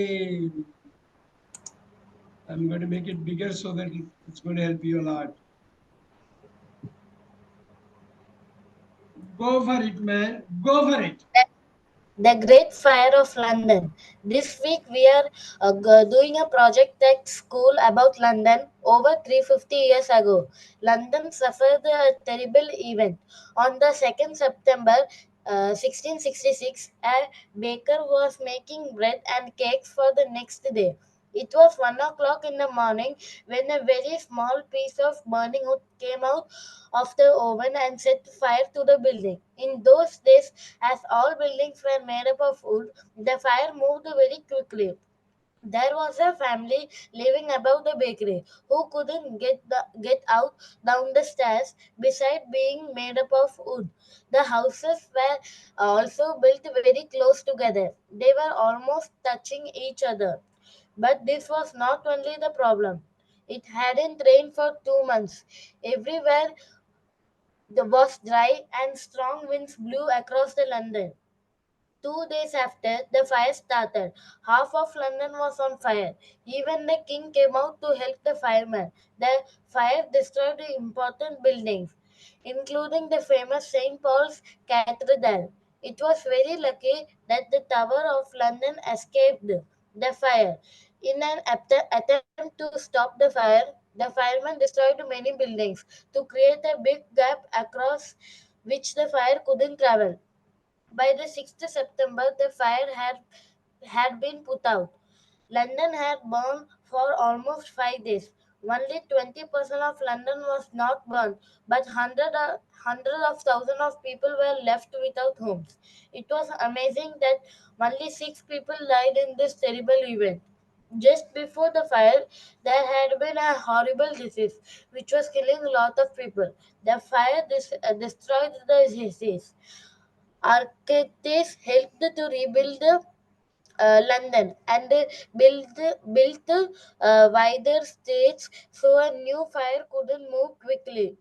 I'm going to make it bigger so that it's going to help you a lot. Go for it, man. Go for it. The Great Fire of London. This week we are doing a project at school about London over 350 years ago. London suffered a terrible event. On the 2nd September 1666, a baker was making bread and cakes for the next day. It was 1 o'clock in the morning when a very small piece of burning wood came out of the oven and set fire to the building. In those days, as all buildings were made up of wood, the fire moved very quickly. There was a family living above the bakery who couldn't get out down the stairs beside being made up of wood. The houses were also built very close together. They were almost touching each other. But this was not only the problem. It hadn't rained for 2 months. Everywhere the was dry and strong winds blew across the London. 2 days after the fire started, half of London was on fire. Even the king came out to help the firemen. The fire destroyed important buildings, including the famous St. Paul's Cathedral. It was very lucky that the Tower of London escaped the fire. In an attempt to stop the fire, the firemen destroyed many buildings to create a big gap across which the fire couldn't travel. By the 6th September, the fire had been put out. London had burned for almost 5 days. Only 20% of London was not burned, but hundreds of thousands of people were left without homes. It was amazing that only 6 people died in this terrible event. Just before the fire, there had been a horrible disease which was killing a lot of people. The fire destroyed the disease. Architects helped to rebuild London and built wider streets so a new fire couldn't move quickly.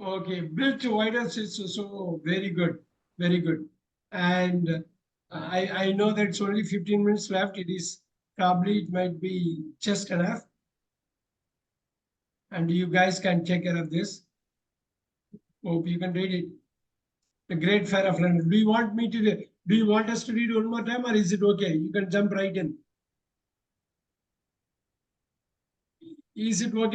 Okay, built wider streets. So very good, very good. And I know that it's only 15 minutes left. It is probably it might be just enough, and you guys can take care of this. Hope you can read it. The Great Fire of London. Do you want me to? Do you want us to read one more time, or is it okay? You can jump right in. Is it okay?